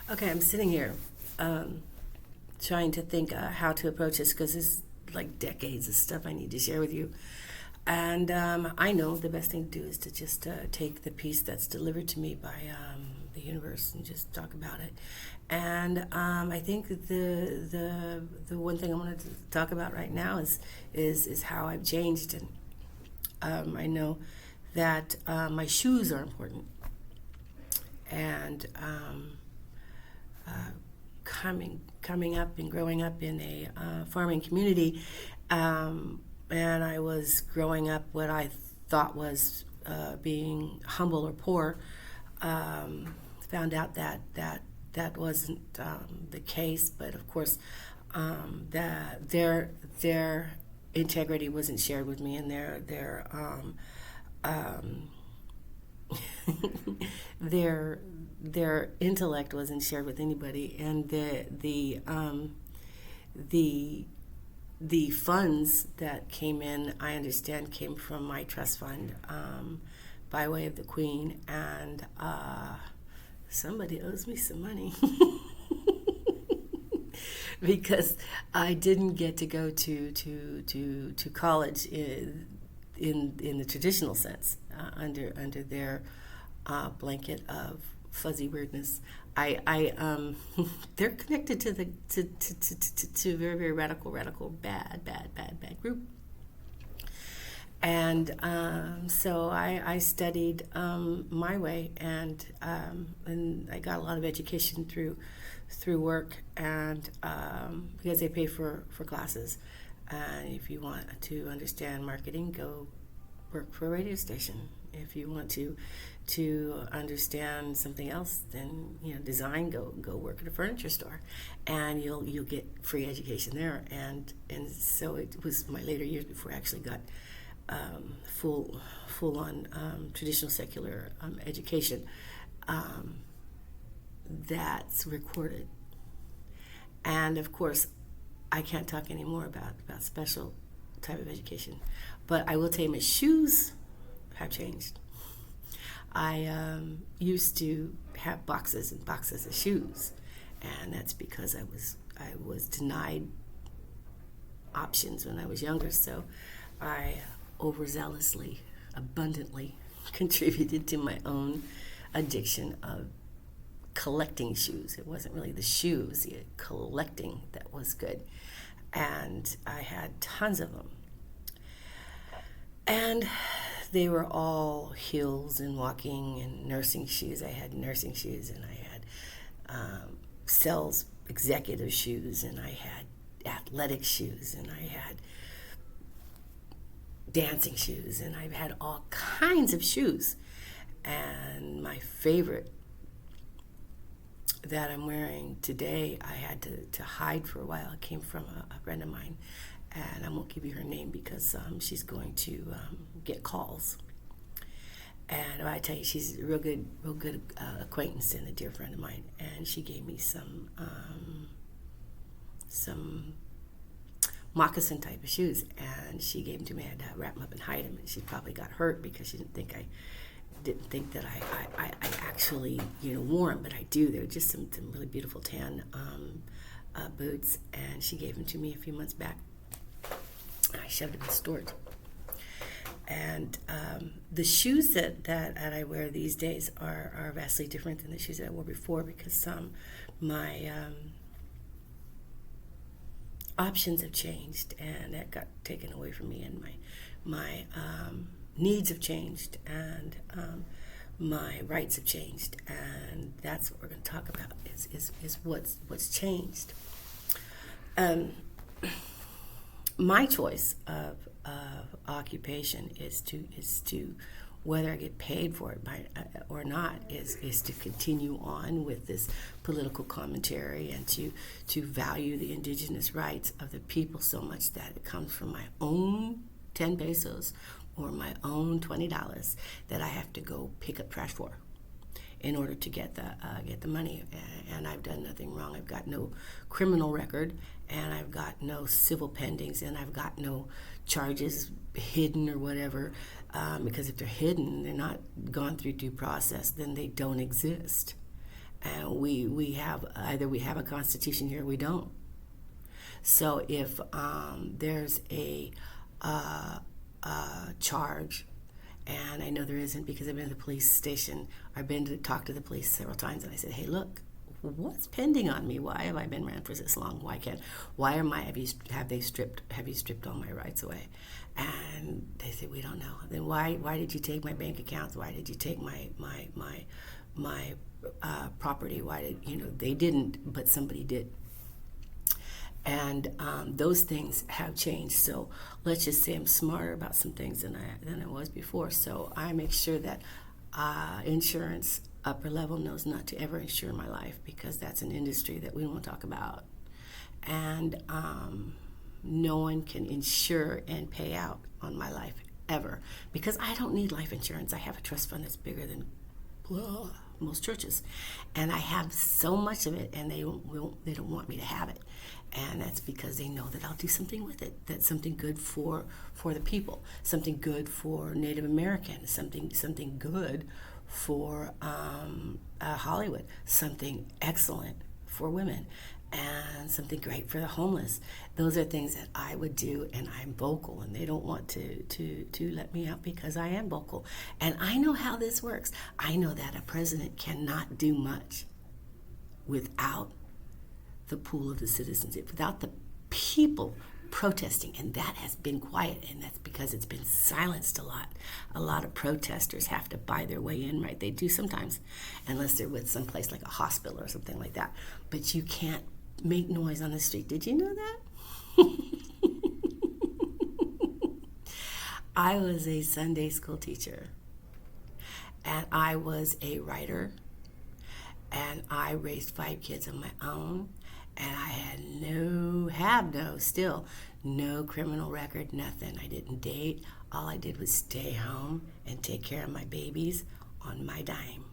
Okay, I'm sitting here trying to think how to approach this because it's like decades of stuff I need to share with you. And I know the best thing to do is to just take the piece that's delivered to me by the universe and just talk about it. And I think that the one thing I wanted to talk about right now is how I've changed. And I know that my shoes are important. And coming up and growing up in a farming community, and I was growing up what I thought was being humble or poor. Found out that wasn't the case, but of course, that their integrity wasn't shared with me, and um, their intellect wasn't shared with anybody, and the funds that came in, I understand, came from my trust fund by way of the Queen, and somebody owes me some money because I didn't get to go to college in the traditional sense under their blanket of fuzzy weirdness. I they're connected to the to a very radical bad group, and so I studied my way, and I got a lot of education through work, and because they pay for classes. If you want to understand marketing, go work for a radio station. If you want to understand something else, then design, go work at a furniture store, and you'll get free education there. And so it was my later years before I actually got full on traditional secular education that's recorded. And of course, I can't talk anymore about special type of education, but I will tell you my shoes have changed. I used to have boxes and boxes of shoes, and that's because I was denied options when I was younger. So I overzealously, abundantly contributed to my own addiction of collecting shoes. It wasn't really the shoes, the collecting that was good, and I had tons of them. And they were all heels and walking and nursing shoes. I had nursing shoes, and I had sales executive shoes, and I had athletic shoes, and I had dancing shoes, and I've had all kinds of shoes. And my favorite that I'm wearing today, I had to hide for a while. It came from a friend of mine, and I won't give you her name because she's going to get calls. And I tell you, she's a real good acquaintance and a dear friend of mine. And she gave me some moccasin type of shoes, and she gave them to me. I had to wrap them up and hide them. And she probably got hurt because she didn't think that I actually wore them, but I do. They're just some really beautiful tan boots, and she gave them to me a few months back. I shoved them in storage. And the shoes that I wear these days are vastly different than the shoes that I wore before, because my options have changed, and that got taken away from me, and my needs have changed, and my rights have changed, and that's what we're going to talk about is what's changed. My choice of occupation is to whether I get paid for it or not is to continue on with this political commentary, and to value the indigenous rights of the people so much that it comes from my own 10 pesos or my own $20 that I have to go pick up trash for in order to get the money. And I've done nothing wrong. I've got no criminal record, and I've got no civil pendings, and I've got no charges hidden or whatever, because if they're hidden, they're not gone through due process, then they don't exist. And we have, either we have a constitution here or we don't. So if there's a charge, and I know there isn't because I've been to the police station, I've been to talk to the police several times, and I said, hey, look, what's pending on me? Why have I been around for this long? Have you stripped all my rights away? And they said, we don't know. Then why did you take my bank accounts? Why did you take my property? Why did, they didn't, but somebody did. And those things have changed. So let's just say I'm smarter about some things than I was before. So I make sure that insurance upper level knows not to ever insure my life, because that's an industry that we don't want to talk about. And no one can insure and pay out on my life ever, because I don't need life insurance. I have a trust fund that's bigger than most churches, and I have so much of it, and they don't want me to have it. And that's because they know that I'll do something with it. That's something good for the people, something good for Native Americans, something good for Hollywood, something excellent for women, and something great for the homeless. Those are things that I would do, and I'm vocal, and they don't want to let me out because I am vocal. And I know how this works. I know that a president cannot do much without the pool of the citizens, without the people protesting, and that has been quiet, and that's because it's been silenced a lot. A lot of protesters have to buy their way in, right? They do sometimes, unless they're with someplace like a hospital or something like that. But you can't make noise on the street. Did you know that? I was a Sunday school teacher, and I was a writer, and I raised 5 kids of my own. And I had no criminal record, nothing. I didn't date. All I did was stay home and take care of my babies on my dime.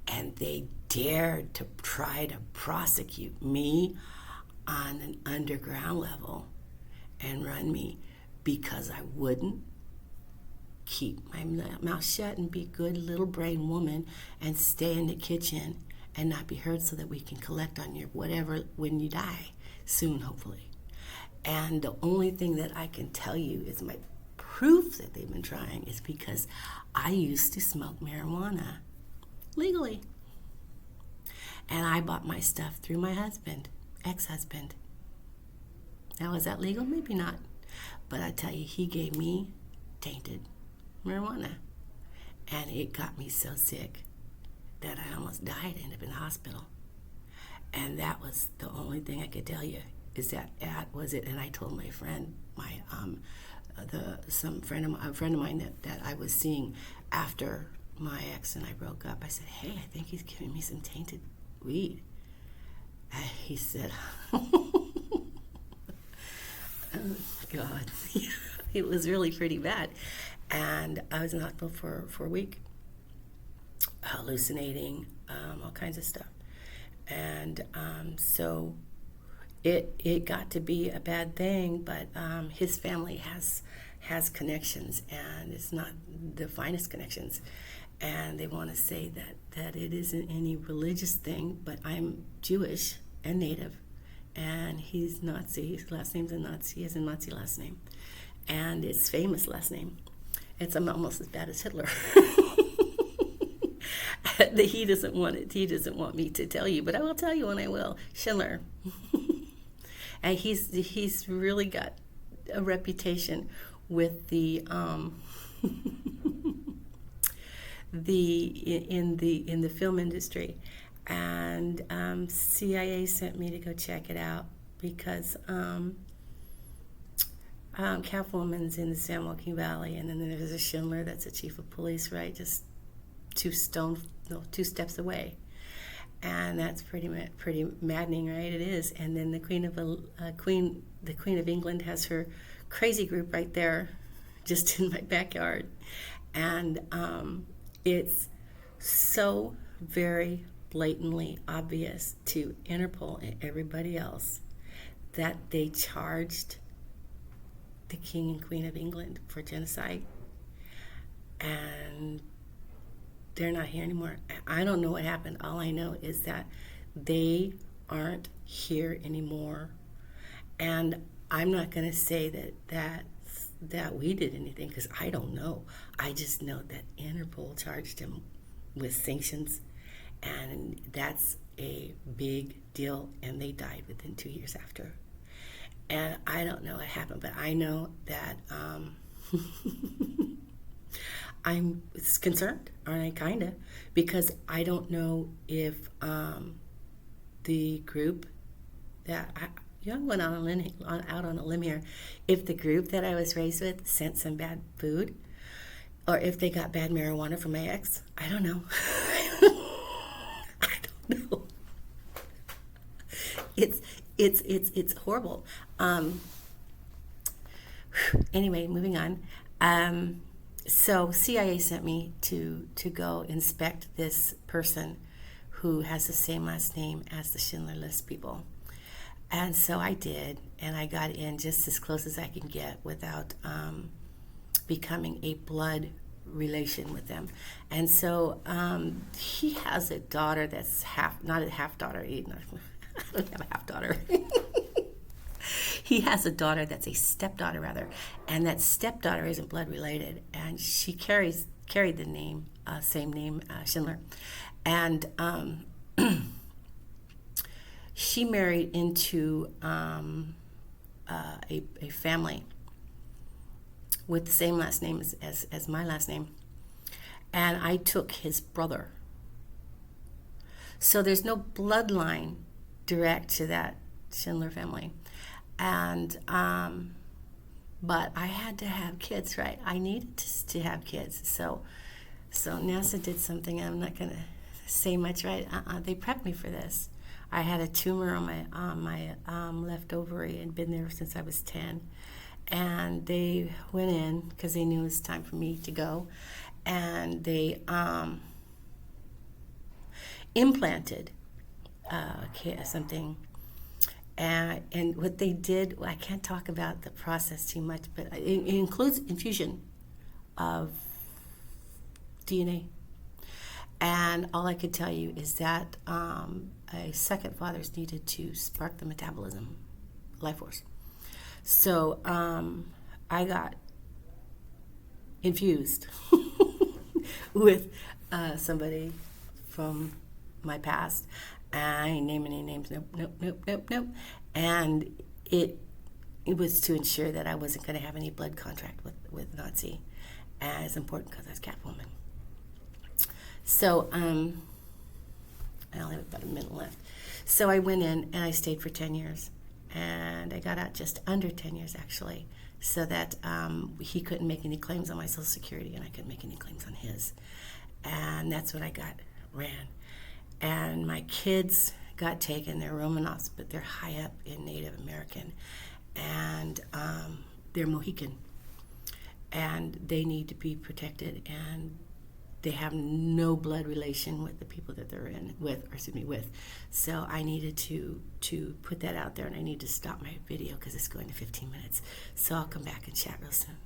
And they dared to try to prosecute me on an underground level and run me because I wouldn't keep my mouth shut and be a good little brain woman and stay in the kitchen and not be heard, so that we can collect on your whatever when you die soon, hopefully. And the only thing that I can tell you is my proof that they've been trying is because I used to smoke marijuana legally. And I bought my stuff through my husband, ex-husband. Now, is that legal? Maybe not. But I tell you, he gave me tainted marijuana. And it got me so sick that I almost died, ended up in the hospital. And that was the only thing I could tell you, is that was it. And I told my friend, a friend of mine that I was seeing after my ex and I broke up, I said, hey, I think he's giving me some tainted weed. And he said, oh God, it was really pretty bad. And I was in the hospital for a week, hallucinating, all kinds of stuff. And so it got to be a bad thing, but his family has connections, and it's not the finest connections. And they want to say that it isn't any religious thing, but I'm Jewish and Native, and he's Nazi. His last name's a Nazi. He has a Nazi last name, and it's famous last name. It's almost as bad as Hitler. He doesn't want it. He doesn't want me to tell you, but I will tell you, and I will. Schindler. And he's really got a reputation with the in the film industry, and CIA sent me to go check it out because Catwoman's in the San Joaquin Valley, and then there's a Schindler that's a chief of police, right, just 2 steps away, and that's pretty maddening, right? It is. And then the Queen of England has her crazy group right there, just in my backyard, and it's so very blatantly obvious to Interpol and everybody else that they charged the King and Queen of England for genocide, and they're not here anymore. I don't know what happened. All I know is that they aren't here anymore. And I'm not going to say that we did anything, because I don't know. I just know that Interpol charged him with sanctions, and that's a big deal, and they died within 2 years after. And I don't know what happened, but I know that I'm concerned, aren't I, kind of, because I don't know if the group that I'm going out on a limb here, if the group that I was raised with sent some bad food, or if they got bad marijuana from my ex. I don't know. I don't know. It's horrible. Anyway, moving on. So CIA sent me to go inspect this person who has the same last name as the Schindler List people. And so I did, and I got in just as close as I can get without becoming a blood relation with them. And so he has a daughter that's not a half daughter. I don't have a half daughter. He has a daughter that's a stepdaughter, rather, and that stepdaughter isn't blood related, and she carried the same name, Schindler, and she married into a family with the same last name as my last name, and I took his brother. So there's no bloodline direct to that Schindler family. And but I had to have kids, right? I needed to have kids. So NASA did something. I'm not going to say much, right? They prepped me for this. I had a tumor on my left ovary and been there since I was 10. And they went in because they knew it was time for me to go, and they implanted something. And what they did, I can't talk about the process too much, but it includes infusion of DNA. And all I could tell you is that a second father is needed to spark the metabolism, life force. So I got infused with somebody from my past. I ain't naming any names. Nope. And it was to ensure that I wasn't going to have any blood contact with Nazi. And it's important because I was Catwoman. So I only have about a minute left. So I went in and I stayed for 10 years. And I got out just under 10 years, actually, so that he couldn't make any claims on my Social Security and I couldn't make any claims on his. And that's when I ran. And my kids got taken. They're Romanovs, but they're high up in Native American. And they're Mohican. And they need to be protected. And they have no blood relation with the people that they're with. So I needed to put that out there, and I need to stop my video because it's going to 15 minutes. So I'll come back and chat real soon.